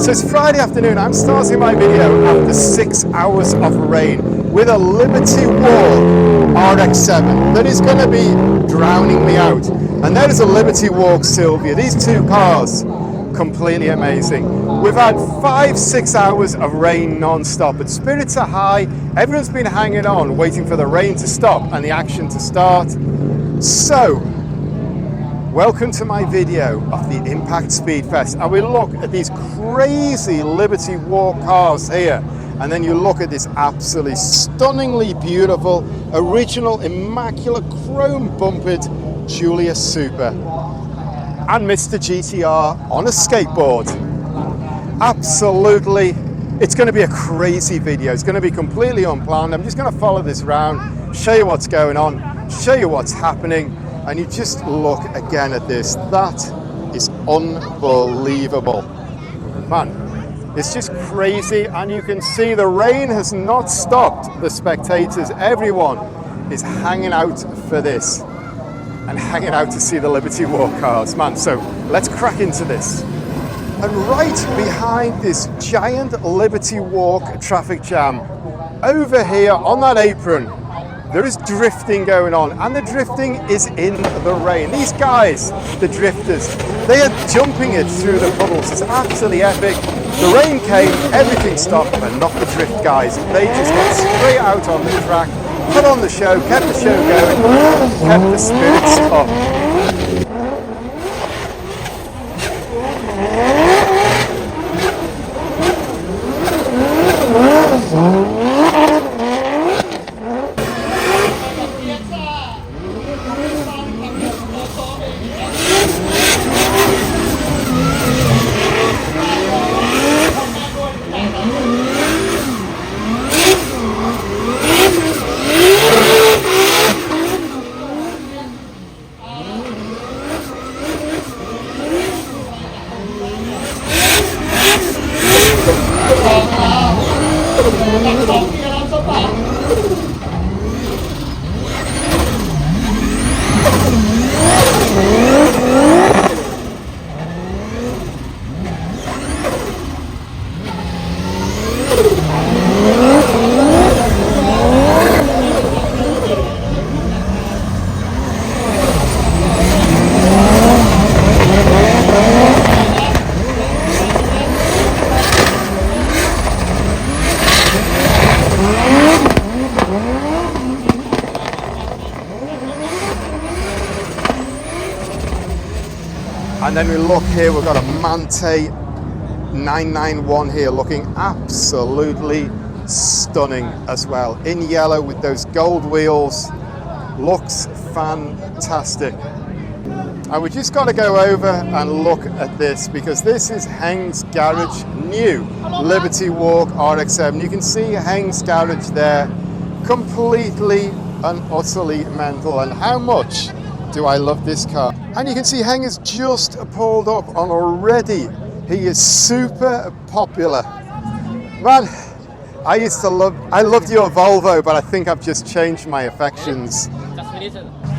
So it's Friday afternoon. I'm starting my video after 6 hours of rain with a Liberty Walk RX-7 that is going to be drowning me out. And there is a Liberty Walk Sylvia. These two cars, completely amazing. We've had 5-6 hours of rain non-stop, but spirits are high. Everyone's been hanging on, waiting for the rain to stop and the action to start. So, welcome to my video of the Impact Speed Fest, and we look at these crazy Liberty Walk cars here, and then you look at this absolutely stunningly beautiful, original, immaculate, chrome bumpered Julius Super, and Mr. GTR on a skateboard. Absolutely, it's going to be a crazy video. It's going to be completely unplanned. I'm just going to follow this around, show you what's going on, show you what's happening. And you just look again at this. That is unbelievable. Man, it's just crazy. And you can see the rain has not stopped the spectators. Everyone is hanging out for this and hanging out to see the Liberty Walk cars. Man, so let's crack into this. And right behind this giant Liberty Walk traffic jam, over here on that apron, there is drifting going on, and the drifting is in the rain. These guys, the drifters, they are jumping it through the puddles. It's absolutely epic. The rain came, everything stopped, but not the drift guys. They just got straight out on the track, put on the show, kept the show going, kept the spirits up. And then we look here, we've got a Mante 991 here looking absolutely stunning as well. In yellow with those gold wheels, looks fantastic. And we just got to go over and look at this because this is Heng's Garage new Liberty Walk RX-7. You can see Heng's Garage there, completely and utterly mental. And how much do I love this car? And you can see Heng has just pulled up on already. He is super popular. Man, I loved your Volvo, but I think I've just changed my affections.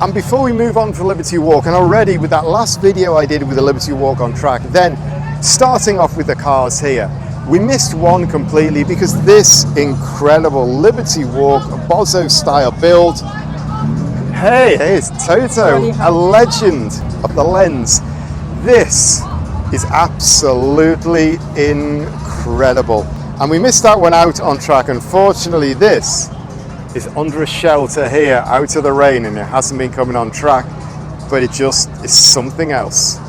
And before we move on to Liberty Walk, and already with that last video I did with the Liberty Walk on track, then starting off with the cars here, we missed one completely because this incredible Liberty Walk Bozo style build. Hey, it's Toto, a legend of the lens. This is absolutely incredible. And we missed that one out on track. Unfortunately, this is under a shelter here, out of the rain, and it hasn't been coming on track, but it just is something else.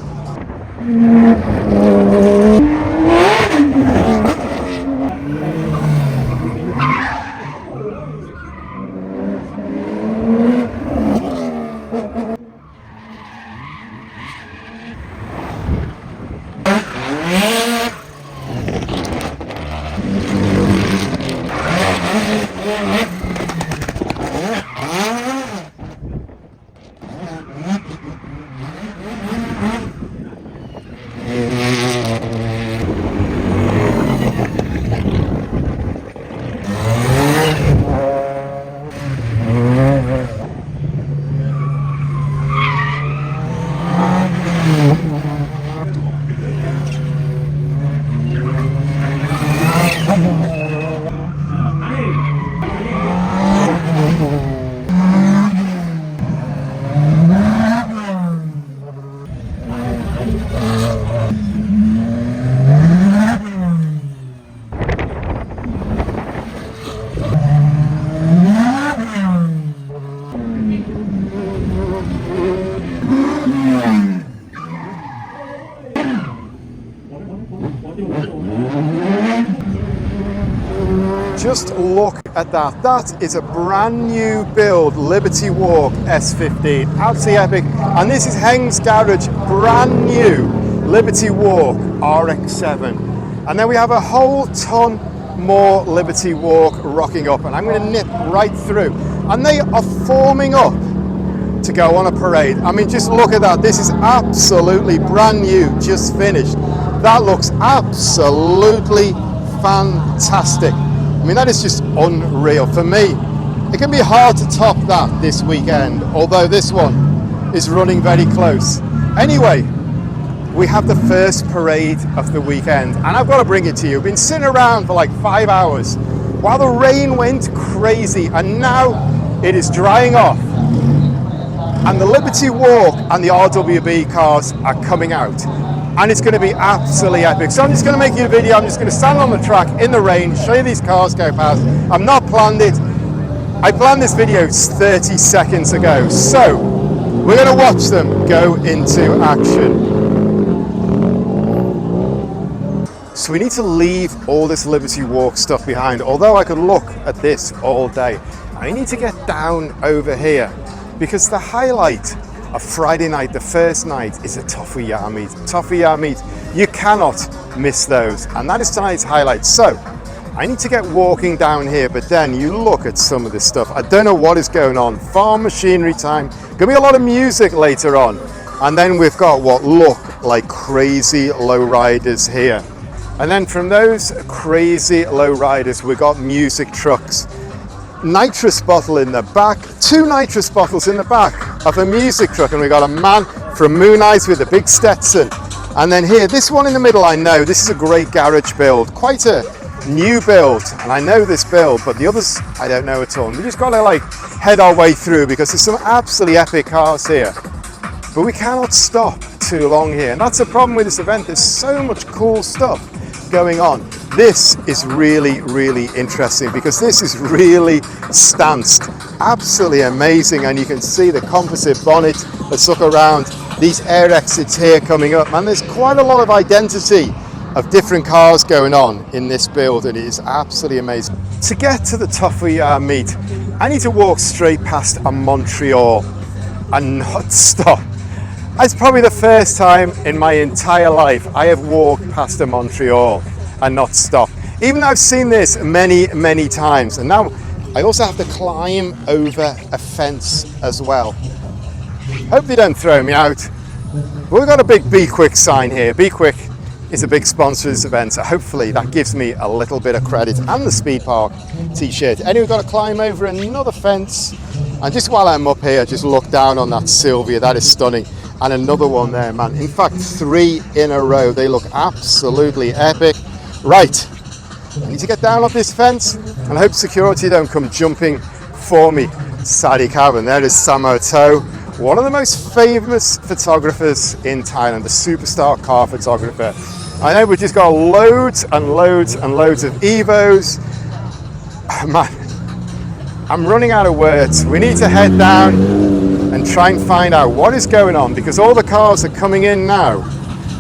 Just look at that. That is a brand new build Liberty Walk S15. Absolutely epic. And this is Heng's Garage, brand new Liberty Walk RX-7. And then we have a whole ton more Liberty Walk rocking up. And I'm going to nip right through. And they are forming up to go on a parade. I mean, just look at that. This is absolutely brand new, just finished. That looks absolutely fantastic. I mean, that is just unreal. For me, it can be hard to top that this weekend, although this one is running very close. Anyway, we have the first parade of the weekend, and I've got to bring it to you. I've been sitting around for like 5 hours while the rain went crazy, and now it is drying off. And the Liberty Walk and the RWB cars are coming out. And it's going to be absolutely epic. So I'm just going to make you a video. I'm just going to stand on the track in the rain, show you these cars go past. I've not planned it. I planned this video 30 seconds ago. So we're going to watch them go into action. So we need to leave all this Liberty Walk stuff behind. Although I could look at this all day, I need to get down over here because the highlight of Friday night, the first night, is a Toffee Yard meet. Toffee Yard meet, you cannot miss those. And that is tonight's highlight. So I need to get walking down here, but then you look at some of this stuff. I don't know what is going on. Farm machinery time. Gonna be a lot of music later on. And then we've got what look like crazy lowriders here. And then from those crazy lowriders, we've got music trucks. Nitrous bottle in the back, 2 nitrous bottles in the back of a music truck, and we got a man from Moon Eyes with a big Stetson. And then here, this one in the middle, I know this is a great garage build, quite a new build, and I know this build, but the others I don't know at all. And we just got to like head our way through because there's some absolutely epic cars here, but we cannot stop too long here, and that's the problem with this event. There's so much cool stuff going on. This is really, really interesting because this is really stanced. Absolutely amazing, and you can see the composite bonnet. Let's look around. These air exits here coming up, and there's quite a lot of identity of different cars going on in this build, and it is absolutely amazing. To get to the Toffee meet, I need to walk straight past a Montreal and not stop. It's probably the first time in my entire life I have walked past a Montreal and not stop. Even though I've seen this many, many times. And now I also have to climb over a fence as well. Hope they don't throw me out. But we've got a big Be Quick sign here. Be Quick is a big sponsor of this event, so hopefully that gives me a little bit of credit. And the Speed Park t-shirt. Anyway, we've got to climb over another fence. And just while I'm up here, just look down on that Sylvia. That is stunning. And another one there, man. In fact, 3 in a row. They look absolutely epic. Right, I need to get down off this fence and hope security don't come jumping for me. Sadi Cabin, there is Samo To, one of the most famous photographers in Thailand, the superstar car photographer. I know we've just got loads and loads and loads of Evos. Man, I'm running out of words. We need to head down and try and find out what is going on because all the cars are coming in now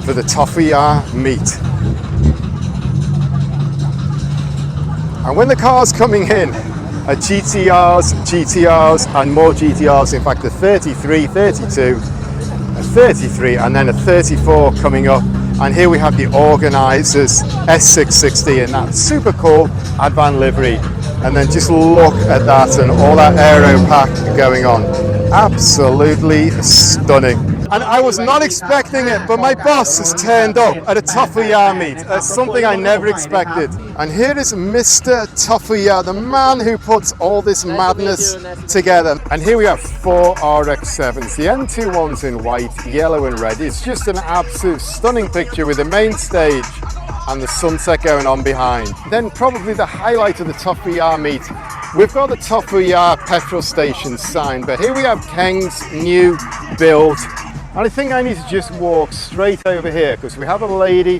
for the Toffee meet. And when the cars coming in are GTRs, and more GTRs, in fact a 33, 32, a 33 and then a 34 coming up. And here we have the organisers S660 in that super cool Advan livery. And then just look at that and all that aero pack going on. Absolutely stunning. And I was not expecting it, but my boss has turned up at a Toffee meet. That's something I never expected. And here is Mr. Toffee, the man who puts all this madness together. And here we have 4 RX-7s, the N2 ones in white, yellow and red. It's just an absolute stunning picture with the main stage and the sunset going on behind. Then probably the highlight of the Toffee meet, we've got the Toffee petrol station sign, but here we have Keng's new build. And I think I need to just walk straight over here because we have a lady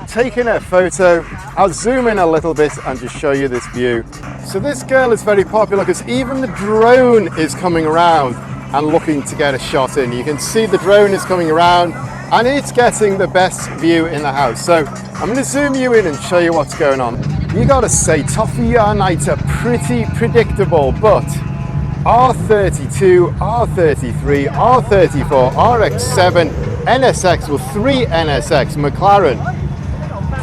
taking a photo. I'll zoom in a little bit and just show you this view. So this girl is very popular because even the drone is coming around and looking to get a shot in. You can see the drone is coming around and it's getting the best view in the house. So I'm going to zoom you in and show you what's going on. You got to say Toffee yard nights are pretty predictable, but R32, R33, R34, RX7, NSX with 3 NSX, McLaren,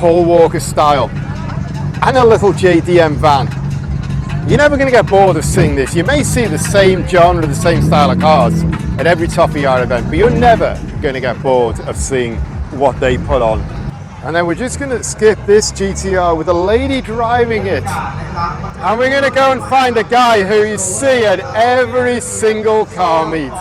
Paul Walker style, and a little JDM van. You're never going to get bored of seeing this. You may see the same genre, the same style of cars at every Toffee yard event, but you're never going to get bored of seeing what they put on. And then we're just going to skip this GTR with a lady driving it. And we're going to go and find a guy who you see at every single car meet.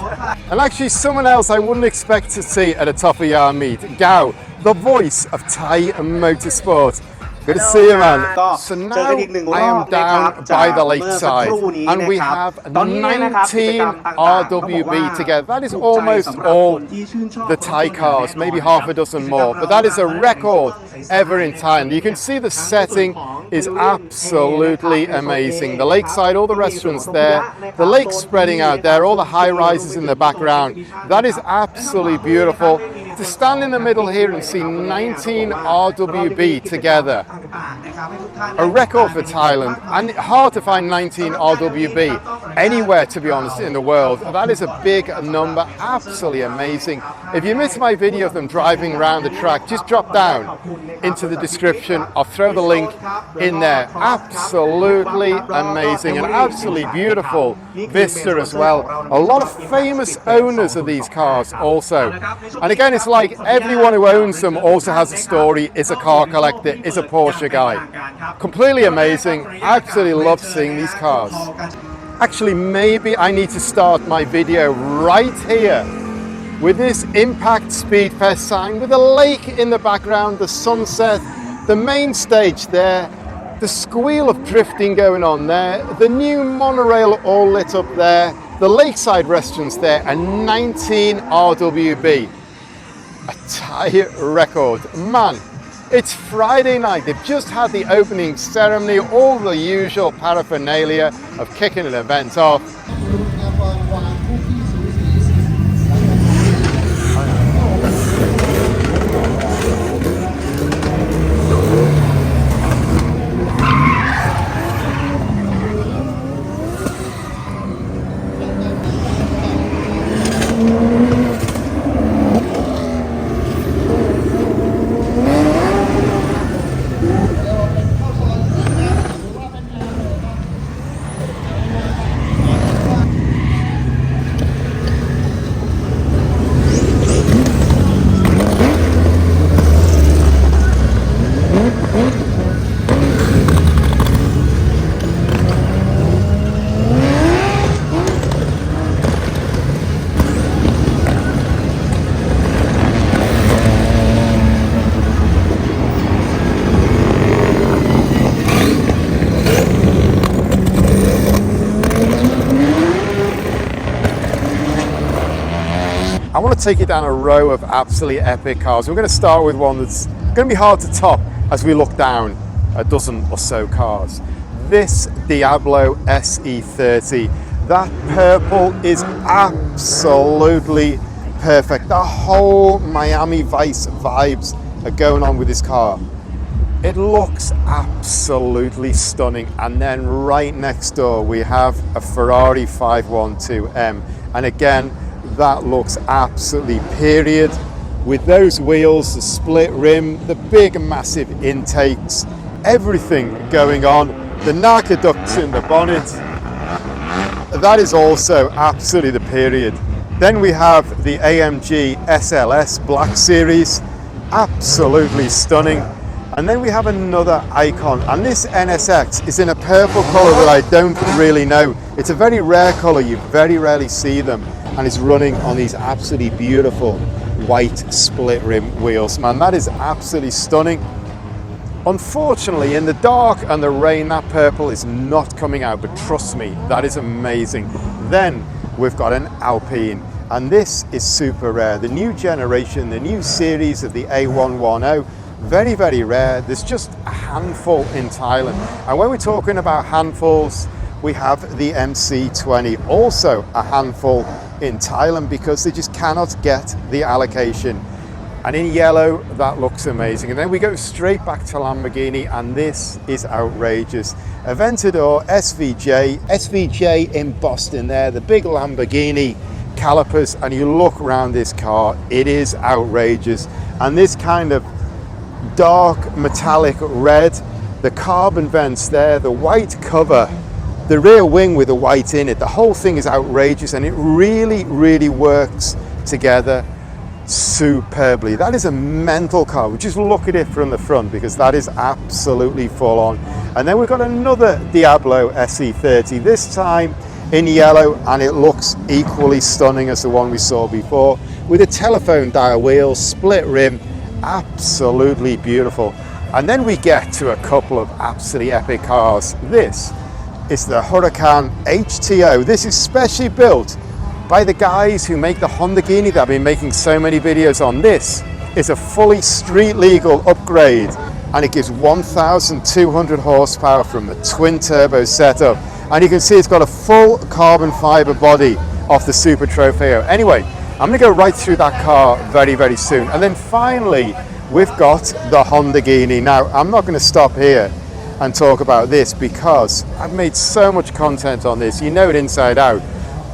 And actually someone else I wouldn't expect to see at a Toffee yard meet, Gao, the voice of Thai motorsport. Good to see you, man. So now I am down by the lakeside and we have 19 RWB together. That is almost all the Thai cars, maybe half a dozen more, but that is a record ever in Thailand. You can see the setting is absolutely amazing. The lakeside, all the restaurants there, the lake spreading out there, all the high rises in the background. That is absolutely beautiful. To stand in the middle here and see 19 RWB together, a record for Thailand, and hard to find 19 RWB anywhere, to be honest, in the world. That is a big number, absolutely amazing. If you missed my video of them driving around the track, just drop down into the description. I'll throw the link in there. Absolutely amazing, and absolutely beautiful vista as well. A lot of famous owners of these cars also. And again, it's like everyone who owns them also has a story, is a car collector, is a Porsche guy. Completely amazing. Absolutely love seeing these cars. Actually, maybe I need to start my video right here with this Impact Speedfest sign with a lake in the background, the sunset, the main stage there, the squeal of drifting going on there, the new monorail all lit up there, the lakeside restaurants there, and 19 RWB. A Thai record. Man, it's Friday night. They've just had the opening ceremony, all the usual paraphernalia of kicking an event off. I want to take you down a row of absolutely epic cars. We're going to start with one that's going to be hard to top as we look down a dozen or so cars. This Diablo SE30, that purple is absolutely perfect. The whole Miami Vice vibes are going on with this car. It looks absolutely stunning. And then right next door we have a Ferrari 512M, and again that looks absolutely period with those wheels, the split rim, the big massive intakes, everything going on, the NACA ducts in the bonnet. That is also absolutely the period. Then we have the AMG SLS Black Series, absolutely stunning. And then we have another icon, and this NSX is in a purple color that I don't really know. It's a very rare color, you very rarely see them, and it's running on these absolutely beautiful white split rim wheels. Man, that is absolutely stunning. Unfortunately, in the dark and the rain, that purple is not coming out, but trust me, that is amazing. Then we've got an Alpine, and this is super rare. The new generation, the new series of the A110, very, very rare. There's just a handful in Thailand. And when we're talking about handfuls, we have the MC20, also a handful in Thailand because they just cannot get the allocation. And in yellow, that looks amazing. And then we go straight back to Lamborghini, and this is outrageous. Aventador SVJ in Boston there, the big Lamborghini calipers, and you look around this car, it is outrageous. And this kind of dark metallic red, the carbon vents there, the white cover, the rear wing with the white in it, the whole thing is outrageous, and it really works together superbly. That is a mental car. We just look at it from the front, because that is absolutely full on. And then we've got another Diablo SE30, this time in yellow, and it looks equally stunning as the one we saw before, with a telephone dial wheel, split rim, absolutely beautiful. And then we get to a couple of absolutely epic cars. This is the Huracan HTO. This is specially built by the guys who make the Hondaghini that I've been making so many videos on. This is a fully street legal upgrade, and it gives 1,200 horsepower from the twin turbo setup. And you can see it's got a full carbon fiber body off the Super Trofeo. Anyway, I'm gonna go right through that car very soon. And then finally, we've got the Hondaghini. Now, I'm not gonna stop here and talk about this, because I've made so much content on this. You know it inside out.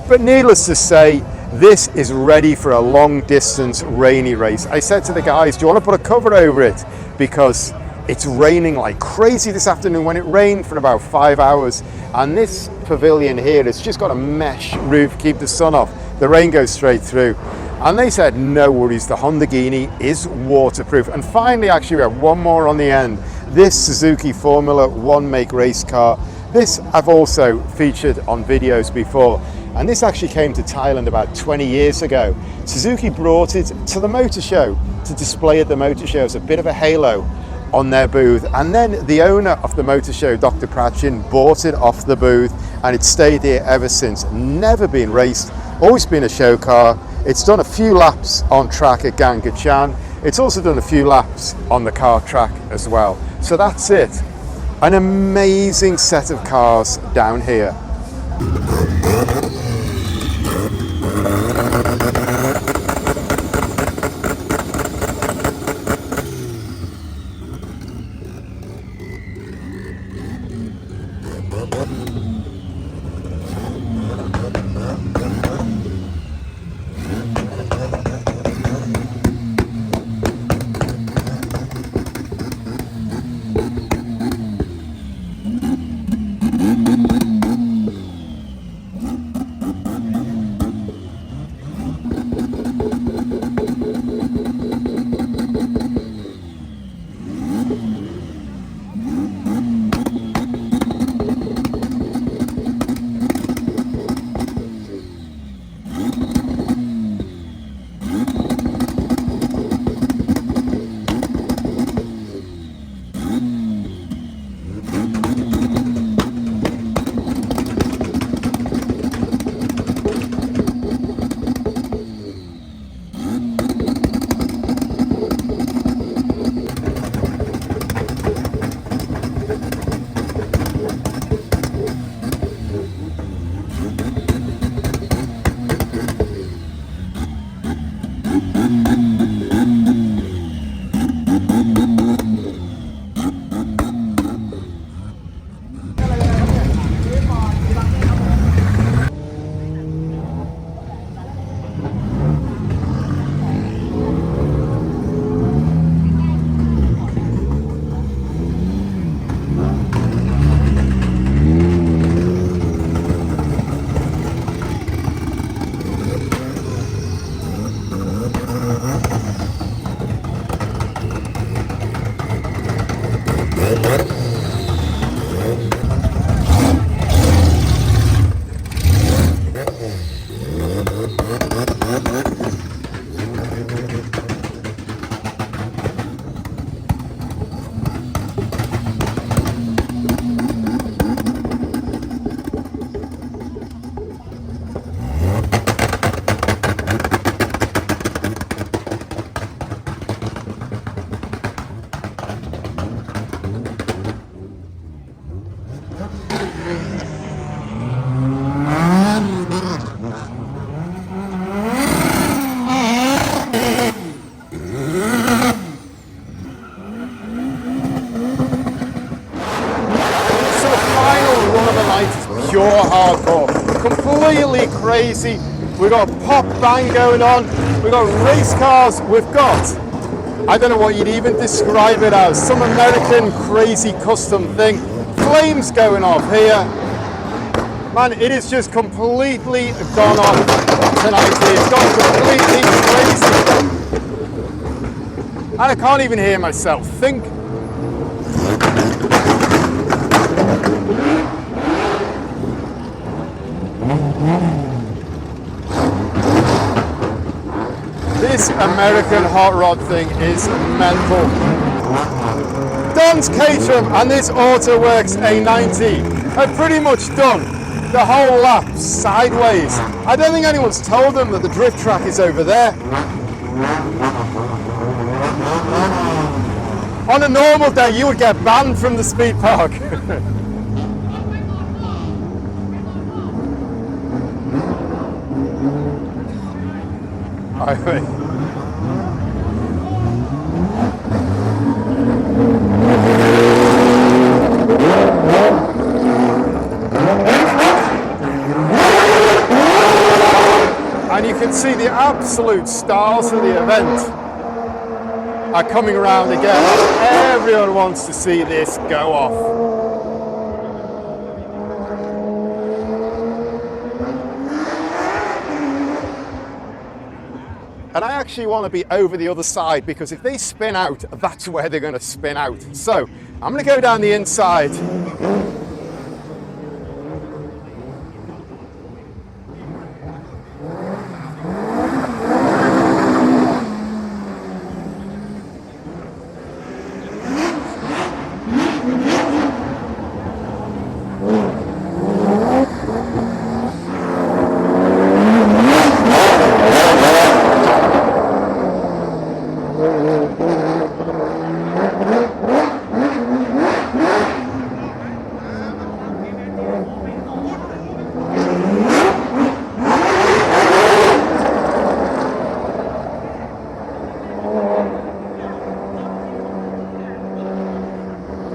But needless to say, this is ready for a long distance rainy race. I said to the guys, do you want to put a cover over it? Because it's raining like crazy this afternoon, when it rained for about 5 hours. And this pavilion here, it's just got a mesh roof, keep the sun off. The rain goes straight through. And they said, no worries, the Hondaghini is waterproof. And finally, actually, we have one more on the end. This Suzuki Formula One make race car. This I've also featured on videos before. And this actually came to Thailand about 20 years ago. Suzuki brought it to the motor show to display at the motor show as a bit of a halo on their booth. And then the owner of the motor show, Dr. Prachin, bought it off the booth, and it's stayed there ever since. Never been raced, always been a show car. It's done a few laps on track at Gangachan. It's also done a few laps on the car track as well. So that's it. An amazing set of cars down here. pure hardcore. Completely crazy. We've got pop bang going on. We've got race cars. We've got, I don't know what you'd even describe it as, some American crazy custom thing. Flames going off here. Man, it is just completely gone off tonight. It's gone completely crazy. And I can't even hear myself think. This American hot rod thing is mental. Don's Caterham and this AutoWorks A90 have pretty much done the whole lap sideways. I don't think anyone's told them that the drift track is over there. On a normal day, you would get banned from the speed park. And you can see the absolute stars of the event are coming around again. Everyone wants to see this go off. And I actually want to be over the other side because if they spin out, that's where they're going to spin out. So I'm going to go down the inside.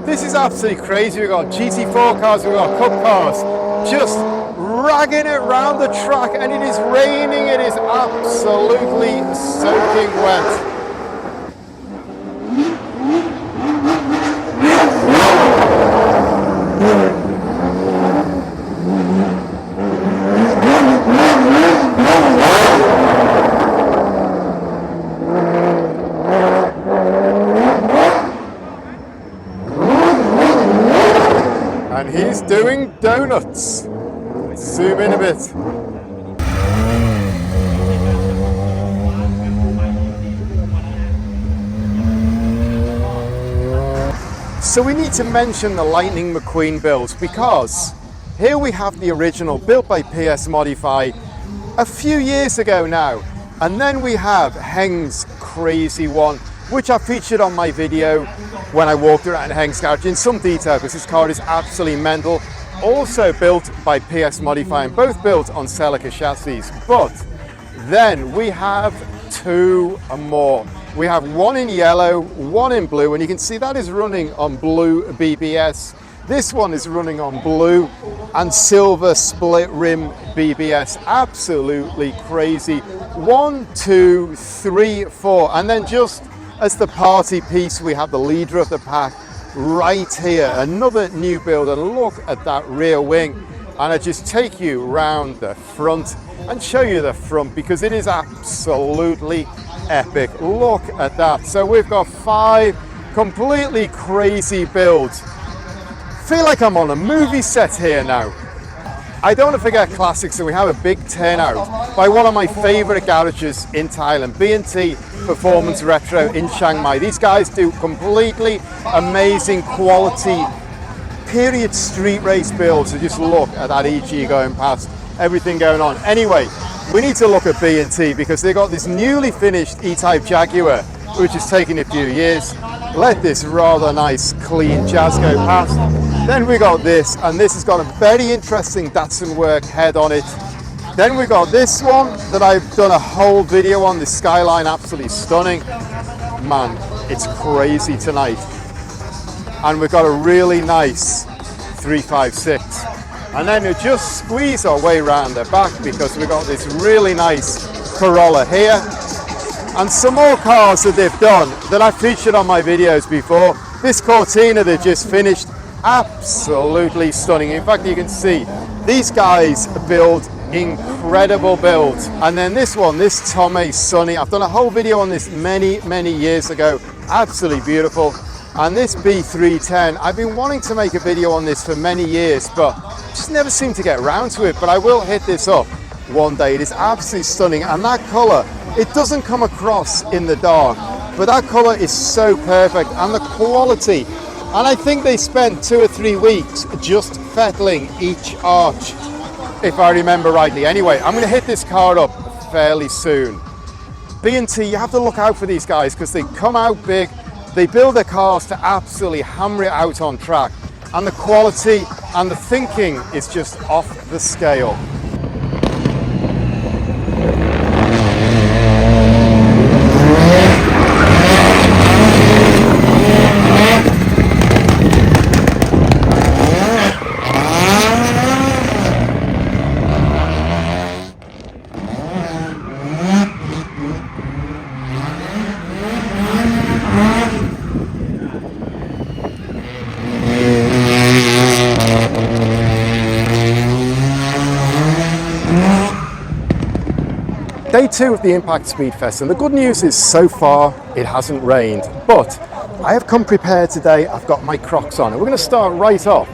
This is absolutely crazy. We've got GT4 cars, we've got cup cars, just ragging it round the track, and it is raining, it is absolutely soaking wet. And he's doing donuts. Let's zoom in a bit. So we need to mention the Lightning McQueen builds because here we have the original built by PS Modify a few years ago now. And then we have Heng's crazy one, which I featured on my video when I walked around Heng's garage in some detail because this car is absolutely mental. Also built by PS Modify and both built on Celica chassis. But then we have two more. We have one in yellow, one in blue, and you can see that is running on blue BBS. This one is running on blue and silver split rim BBS. Absolutely crazy. 1, 2, 3, 4, and then just as the party piece, we have the leader of the pack right here. Another new build, and look at that rear wing. And I just take you round the front and show you the front because it is absolutely epic. Look at that. So we've got 5 completely crazy builds. Feel like I'm on a movie set here now. I don't want to forget classics, so we have a big turnout by one of my favorite garages in Thailand, B&T Performance Retro in Chiang Mai. These guys do completely amazing quality period street race builds. So just look at that EG going past, everything going on. Anyway, we need to look at B&T because they got this newly finished E-Type Jaguar, which has taken a few years. Let this rather nice clean Jazz go past. Then we got this, and this has got a very interesting Datsun work head on it. Then we got this one that I've done a whole video on, the Skyline, absolutely stunning. Man, it's crazy tonight. And we've got a really nice 356. And then we just squeeze our way around the back because we've got this really nice Corolla here. And some more cars that they've done that I've featured on my videos before. This Cortina they've just finished, absolutely stunning. In fact, you can see these guys build incredible builds. And then this one, this Toffee Sunny, I've done a whole video on this many years ago. Absolutely beautiful. And this B310, I've been wanting to make a video on this for many years, but just never seem to get around to it. But I will hit this up one day. It is absolutely stunning, and that color, it doesn't come across in the dark, but that color is so perfect, and the quality. And I think they spent 2 or 3 weeks just fettling each arch, if I remember rightly. Anyway, I'm going to hit this car up fairly soon. B&T, you have to look out for these guys because they come out big. They build their cars to absolutely hammer it out on track, and the quality and the thinking is just off the scale. Day 2 of the Impact Speed Fest, and the good news is so far it hasn't rained, but I have come prepared today. I've got my Crocs on, and we're going to start right off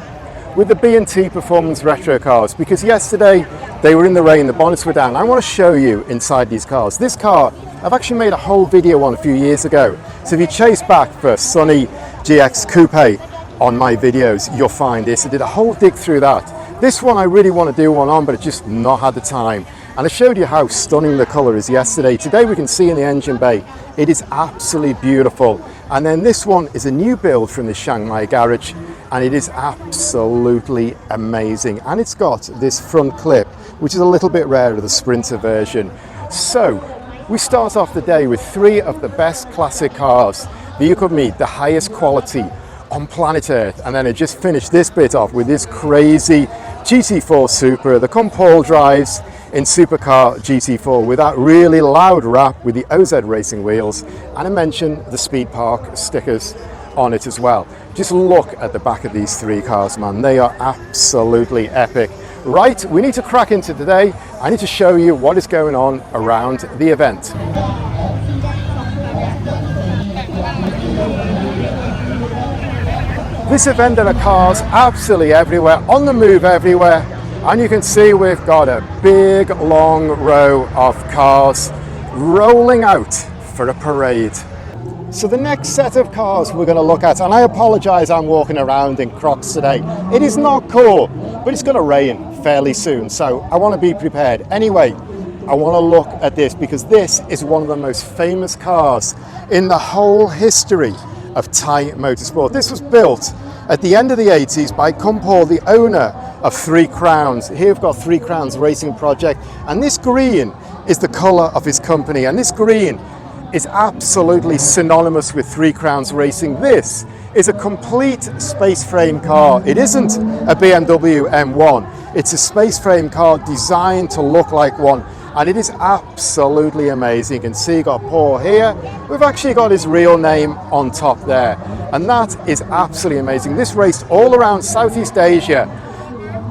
with the B&T Performance Retro cars, because yesterday they were in the rain, the bonnets were down. I want to show you inside these cars. This car, I've actually made a whole video on a few years ago, so if you chase back for Sunny GX Coupe on my videos, you'll find this. I did a whole dig through that. This one I really want to do one on, but I just not had the time. And I showed you how stunning the color is yesterday. Today we can see in the engine bay, it is absolutely beautiful. And then this one is a new build from the Shanghai garage, and it is absolutely amazing. And it's got this front clip, which is a little bit rarer, the Sprinter version. So we start off the day with 3 of the best classic cars that you could meet, the highest quality on planet Earth. And then I just finished this bit off with this crazy GT4 Supra, the Compal drives in Supercar GT4 with that really loud wrap with the OZ racing wheels, and I mentioned the Speed Park stickers on it as well. Just look at the back of these 3 cars, man. They are absolutely epic. Right, we need to crack into today. I need to show you what is going on around the event. This event, there are cars absolutely everywhere, on the move everywhere. And you can see we've got a big long row of cars rolling out for a parade. So the next set of cars we're going to look at, and I apologize I'm walking around in Crocs today. It is not cool, but it's going to rain fairly soon, so I want to be prepared. Anyway, I want to look at this because this is one of the most famous cars in the whole history of Thai motorsport. This was built at the end of the 80s by Compal, the owner of 3 Crowns. Here we've got 3 Crowns Racing Project, and this green is the color of his company, and this green is absolutely synonymous with 3 Crowns Racing. This is a complete space frame car. It isn't a BMW M1. It's a space frame car designed to look like one, and it is absolutely amazing. You can see you got Paul here. We've actually got his real name on top there, and that is absolutely amazing. This raced all around Southeast Asia,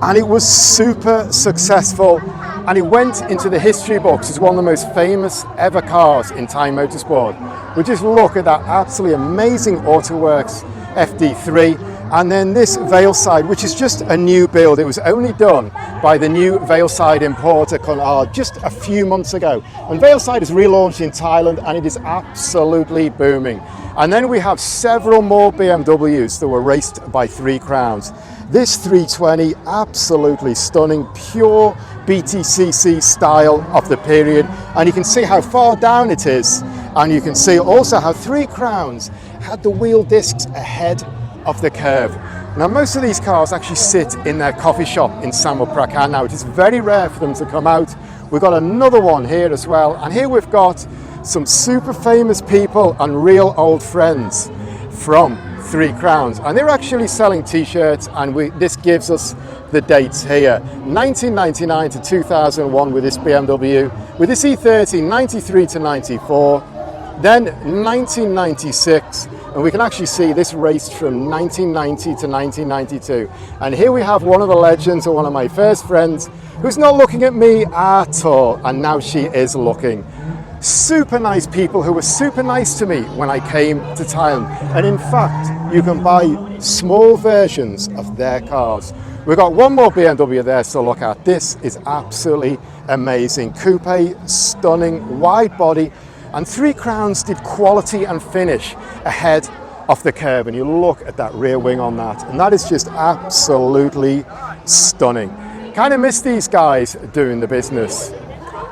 and it was super successful, and it went into the history books as one of the most famous ever cars in Thai motorsport. We just look at that absolutely amazing AutoWorks FD3, and then this Valeside, which is just a new build. It was only done by the new Valeside importer Conard just a few months ago. And Valeside is relaunched in Thailand, and it is absolutely booming. And then we have several more BMWs that were raced by 3 Crowns. This 320, absolutely stunning, pure BTCC style of the period. And you can see how far down it is. And you can see also how 3 Crowns had the wheel discs ahead of the curve. Now, most of these cars actually sit in their coffee shop in Samut Prakan. Now, it is very rare for them to come out. We've got another one here as well. And here we've got some super famous people and real old friends from 3 crowns. And they're actually selling t-shirts, and this gives us the dates here. 1999 to 2001 with this BMW. With this E30, 93 to 94. Then 1996, and we can actually see this raced from 1990 to 1992. And here we have one of the legends, or one of my first friends, who's not looking at me at all, and now she is looking. Super nice people who were super nice to me when I came to Thailand. And in fact, you can buy small versions of their cars. We've got one more BMW there to look at. This is absolutely amazing. Coupe, stunning, wide body. And 3 crowns did quality and finish ahead of the curb. And you look at that rear wing on that, and that is just absolutely stunning. Kind of miss these guys doing the business.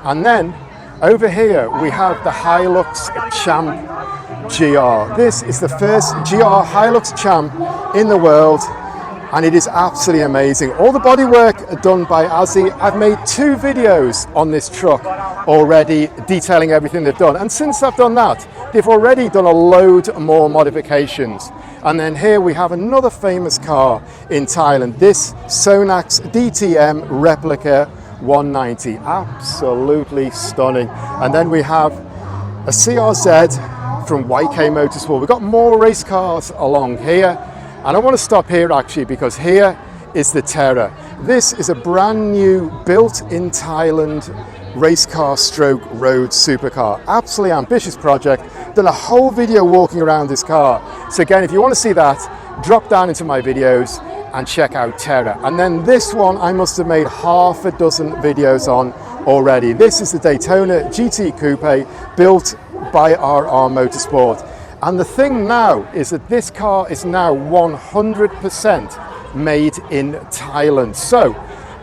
And then over here we have the Hilux Champ GR. This is the first GR Hilux Champ in the world, and it is absolutely amazing. All the bodywork done by Azzy. I've made 2 videos on this truck already detailing everything they've done, and since I've done that, they've already done a load more modifications. And then here we have another famous car in Thailand, this Sonax DTM Replica 190, absolutely stunning. And then we have a CRZ from YK Motorsport. We've got more race cars along here, and I want to stop here actually, because here is the Terra. This is a brand new, built in Thailand race car stroke road supercar. Absolutely ambitious project. Done a whole video walking around this car. So again, if you want to see that, drop down into my videos and check out Terra. And then this one I must have made half a dozen videos on already. This is the Daytona GT Coupe, built by RR Motorsport. And the thing now is that this car is now 100% made in Thailand. So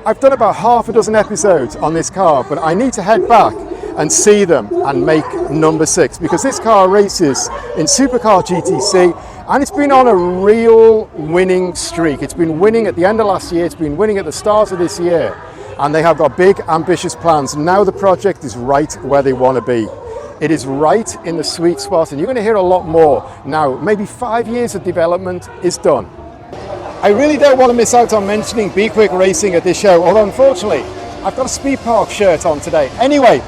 I've done about half a dozen episodes on this car, but I need to head back and see them and make number 6, because this car races in Supercar GTC, and it's been on a real winning streak. It's been winning at the end of last year, it's been winning at the start of this year, and they have got big ambitious plans. Now the project is right where they want to be. It is right in the sweet spot, and you're going to hear a lot more now. Maybe 5 years of development is done. I really don't want to miss out on mentioning Be Quick Racing at this show, although unfortunately I've got a Speed Park shirt on today. Anyway,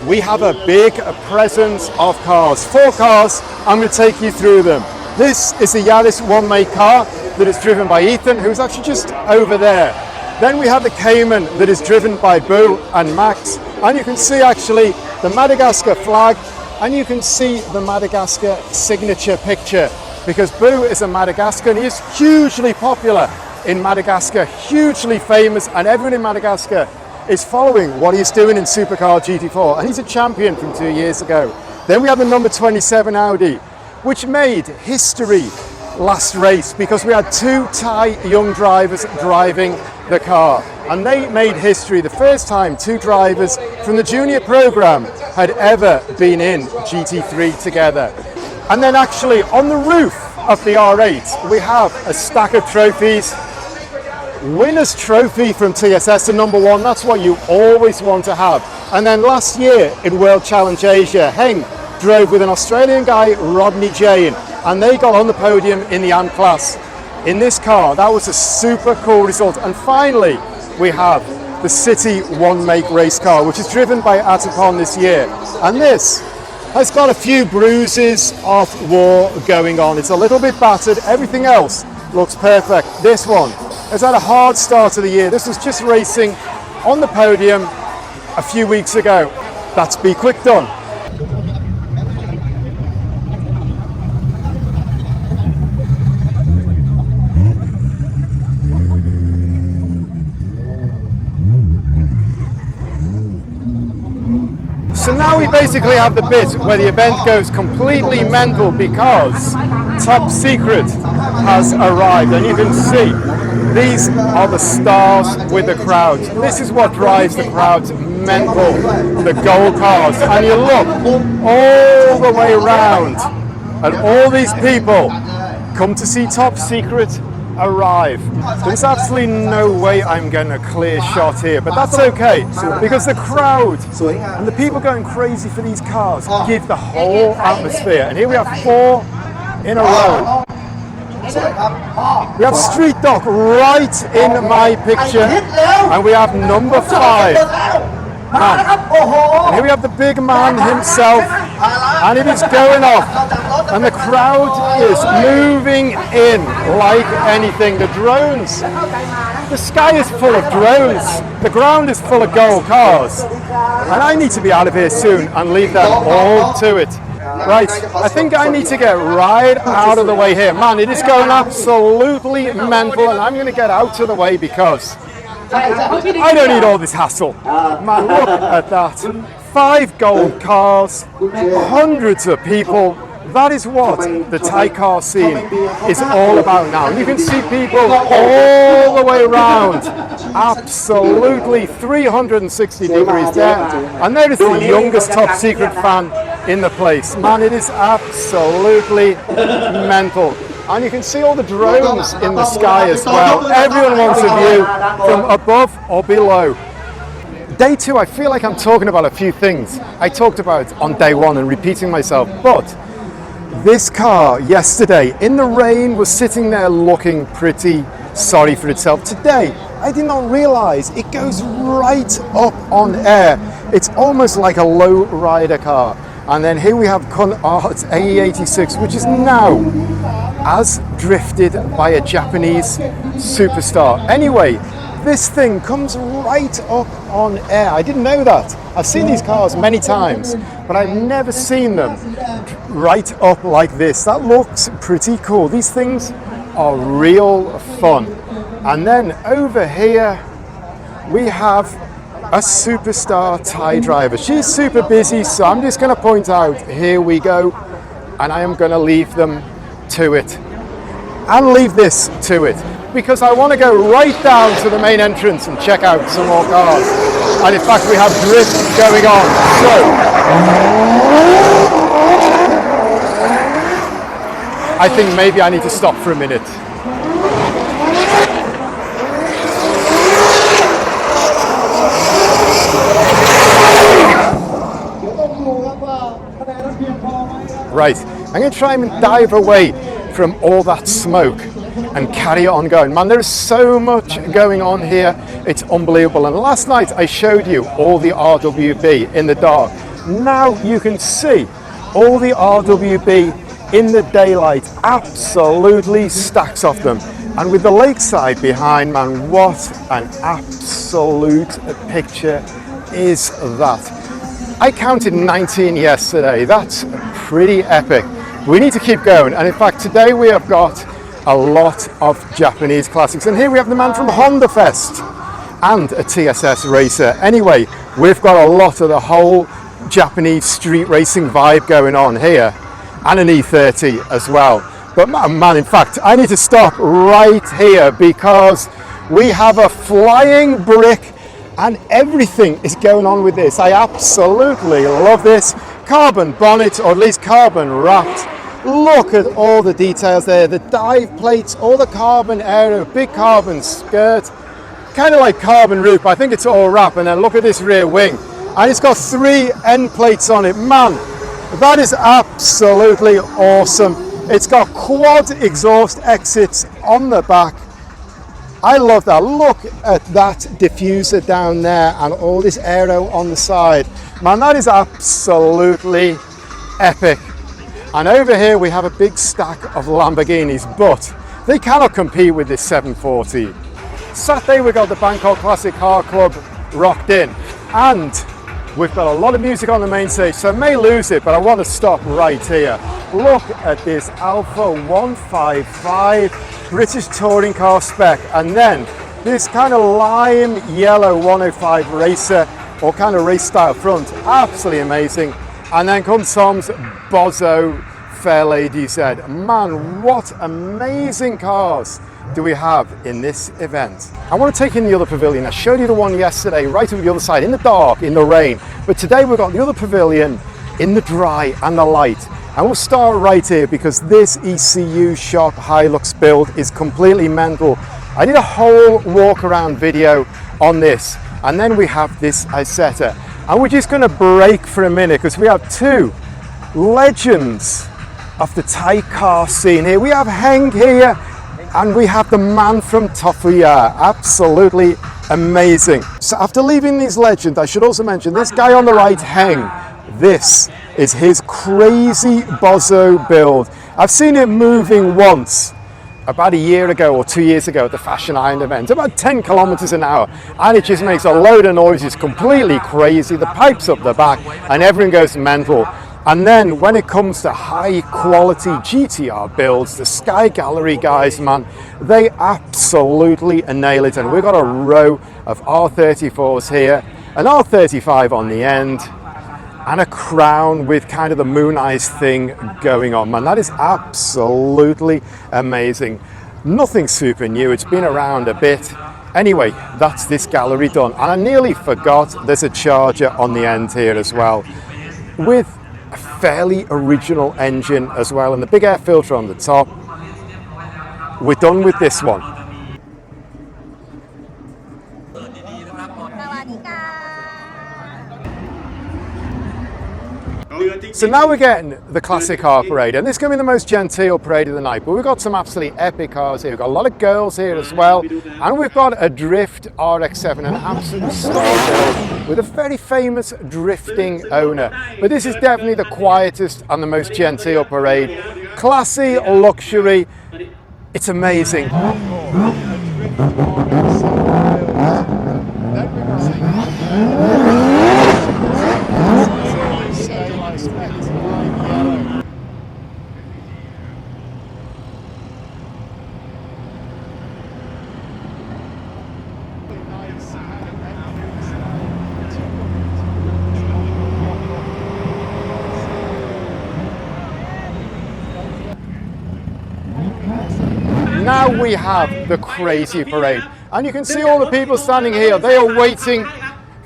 we have a big presence of cars. 4 cars, I'm going to take you through them. This is the Yaris One Make car that is driven by Ethan, who's actually just over there. Then we have the Cayman that is driven by Boo and Max, and you can see actually the Madagascar flag, and you can see the Madagascar signature picture, because Boo is a Madagascan. He is hugely popular in Madagascar, hugely famous, and everyone in Madagascar is following what he's doing in Supercar GT4, and he's a champion from 2 years ago. Then we have the number 27 Audi, which made history last race, because we had 2 Thai young drivers driving the car, and they made history. The first time 2 drivers from the junior program had ever been in GT3 together. And then actually on the roof of the R8 we have a stack of trophies. Winner's trophy from TSS, the number 1, that's what you always want to have. And then last year in World Challenge Asia, Heng drove with an Australian guy, Rodney Jane, and they got on the podium in the AM class in this car. That was a super cool result. And finally we have the City One Make race car, which is driven by Atapon this year, and this has got a few bruises of war going on. It's a little bit battered, everything else looks perfect. This one has had a hard start to the year. This was just racing on the podium a few weeks ago. That's Be Quick done. So now we basically have the bit where the event goes completely mental, because Top Secret has arrived, and you can see these are the stars with the crowd. This is what drives the crowd mental, the gold cars. And you look all the way around, and all these people come to see Top Secret arrive. There's absolutely no way I'm getting a clear shot here, but that's okay, because the crowd and the people going crazy for these cars give the whole atmosphere. And here we have 4 in a row. We have Street Dog right in my picture, and we have number 5. Man. And here we have the big man himself, and it is going off, and the crowd is moving in like anything. The drones, the sky is full of drones, the ground is full of gold cars, and I need to be out of here soon and leave them all to it. Right, I think I need to get right out of the way here. Man, it is going absolutely mental, and I'm going to get out of the way because I don't need all this hassle. Man, look at that. 5 gold cars, hundreds of people. That is what the Thai car scene is all about now. And you can see people all the way around. Absolutely 360 degrees there. And there is the youngest top secret fan in the place. Man, it is absolutely mental. And you can see all the drones in the sky as well. Everyone wants a view from above or below. Day 2, I feel like I'm talking about a few things I talked about on day 1 and repeating myself. But this car yesterday in the rain was sitting there looking pretty sorry for itself. Today, I did not realize it goes right up on air. It's almost like a low rider car. And then here we have Kunart's AE86, which is now as drifted by a Japanese superstar. Anyway, this thing comes right up on air. I didn't know that. I've seen these cars many times, but I've never seen them right up like this. That looks pretty cool. These things are real fun. And then over here, we have a superstar Thai driver. She's super busy, so I'm just going to point out, here we go, and I am going to leave them to it. And leave this to it, because I want to go right down to the main entrance and check out some more cars. And in fact, we have drift going on. So, I think maybe I need to stop for a minute. Right, I'm going to try and dive away from all that smoke and carry on going. Man, there's so much going on here, it's unbelievable. And last night I showed you all the RWB in the dark. Now you can see all the RWB in the daylight, absolutely stacks of them. And with the lakeside behind, man, what an absolute picture is that. I counted 19 yesterday. That's pretty epic. We need to keep going. And in fact, today we have got a lot of Japanese classics. And here we have the man from Honda Fest and a TSS racer. Anyway, we've got a lot of the whole Japanese street racing vibe going on here, and an E30 as well. But man, in fact, I need to stop right here because we have a flying brick and everything is going on with this. I absolutely love this. Carbon bonnet, or at least carbon wrapped. Look at all the details there. The dive plates, all the carbon aero, big carbon skirt, kind of like carbon roof. I think it's all wrap. And then look at this rear wing. And it's got 3 end plates on it. Man, that is absolutely awesome. It's got quad exhaust exits on the back. I love that. Look at that diffuser down there and all this aero on the side. Man, that is absolutely epic. And over here we have a big stack of Lamborghinis, but they cannot compete with this 740. Saturday we got the Bangkok Classic Car Club rocked in, and we've got a lot of music on the main stage, so I may lose it, but I want to stop right here. Look at this Alpha 155 British touring car spec, and then this kind of lime yellow 105 racer, or kind of race style front. Absolutely amazing. And then comes Tom's Bozo Fairlady Z. Man, what amazing cars do we have in this event. I want to take in the other pavilion. I showed you the one yesterday right over the other side in the dark, in the rain, but today we've got the other pavilion in the dry and the light. And we'll start right here because this ECU shop Hilux build is completely mental. I did a whole walk around video on this, and then we have this Isetta, and we're just going to break for a minute because we have 2 legends of the Thai car scene here. We have Heng here, and we have the man from Toffee. Absolutely amazing. So after leaving these legends, I should also mention this guy on the right, Heng. This is his crazy bozo build. I've seen it moving once, about a year ago or 2 years ago at the Fashion Island event, about 10 kilometers an hour, and it just makes a load of noise. It's completely crazy. The pipes up the back and everyone goes mental. And then when it comes to high quality GTR builds, the Sky Gallery guys, man, they absolutely nail it. And we've got a row of R34s here, an R35 on the end, and a crown with kind of the moon eyes thing going on, man. That is absolutely amazing. Nothing super new, it's been around a bit. Anyway, that's this gallery done. And I nearly forgot, there's a charger on the end here as well, with a fairly original engine as well, and the big air filter on the top. We're done with this one. So now we're getting the classic car parade, and this is going to be the most genteel parade of the night, but we've got some absolutely epic cars here. We've got a lot of girls here as well, and we've got a Drift RX-7, an absolute star build with a very famous drifting owner. But this is definitely the quietest and the most genteel parade. Classy, luxury, it's amazing. Now we have the crazy parade, and you can see all the people standing here. They are waiting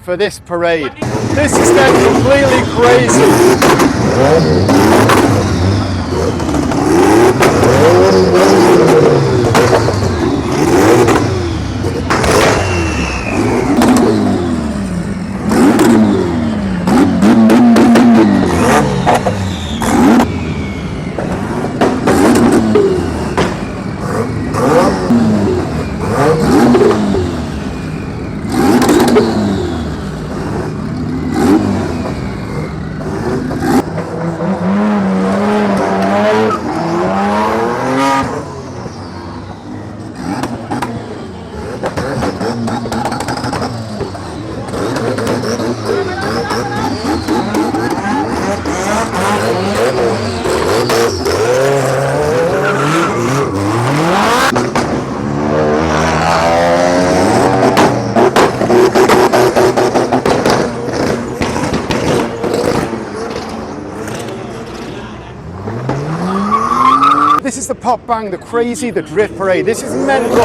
for this parade. This is then completely crazy. This is the pop bang, the crazy, the drift parade. This is mental.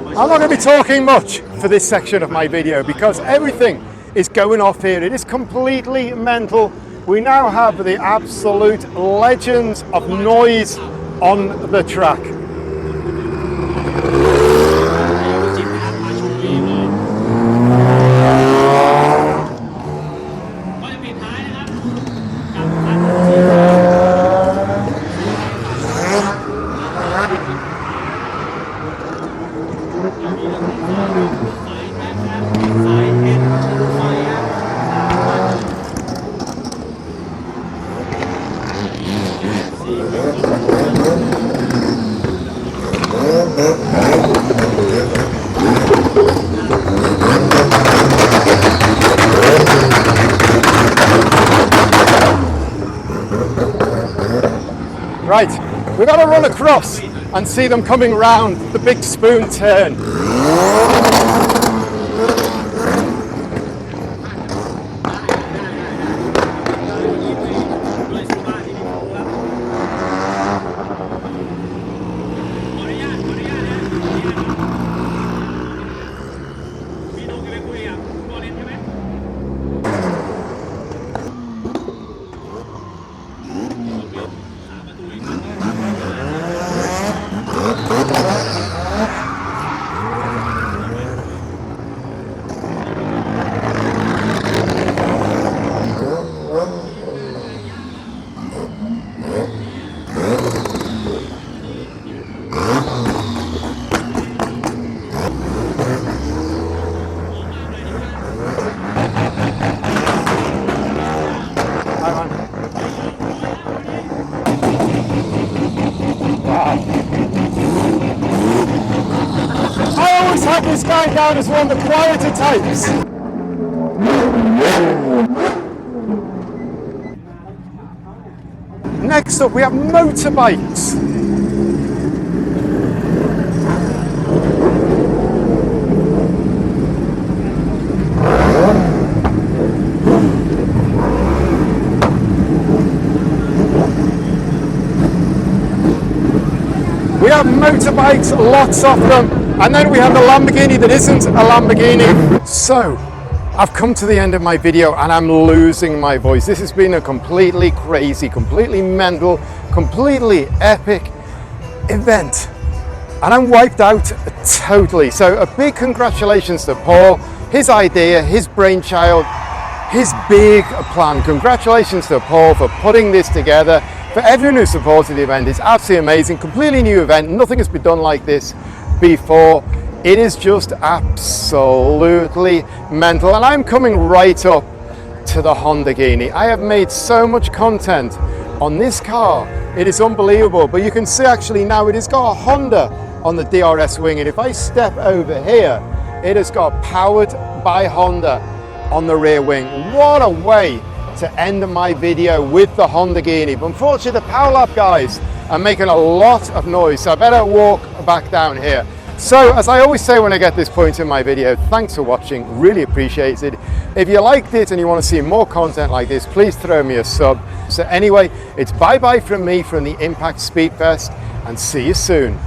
I'm not going to be talking much for this section of my video because everything is going off here. It is completely mental. We now have the absolute legends of noise on the track. Right, we've got to run across and see them coming round the big spoon turn. this guy down as one of the quieter types. Next up, we have motorbikes. We have motorbikes, lots of them, and then we have the Lamborghini that isn't a Lamborghini. So, I've come to the end of my video and I'm losing my voice. This has been a completely crazy, completely mental, completely epic event. And I'm wiped out totally. So a big congratulations to Paul, his idea, his brainchild, his big plan. Congratulations to Paul for putting this together. For everyone who supported the event, it's absolutely amazing. Completely new event. Nothing has been done like this before. It is just absolutely mental, and I'm coming right up to the Hondaghini. I have made so much content on this car, it is unbelievable, but you can see actually now it has got a Honda on the DRS wing, and if I step over here, it has got powered by Honda on the rear wing. What a way to end my video with the Hondaghini, but unfortunately the Power Lab guys are making a lot of noise, so I better walk back down here. So, as I always say when I get this point in my video, thanks for watching, really appreciate it. If you liked it and you want to see more content like this, please throw me a sub. So anyway, it's bye-bye from me from the Impact Speedfest, and see you soon.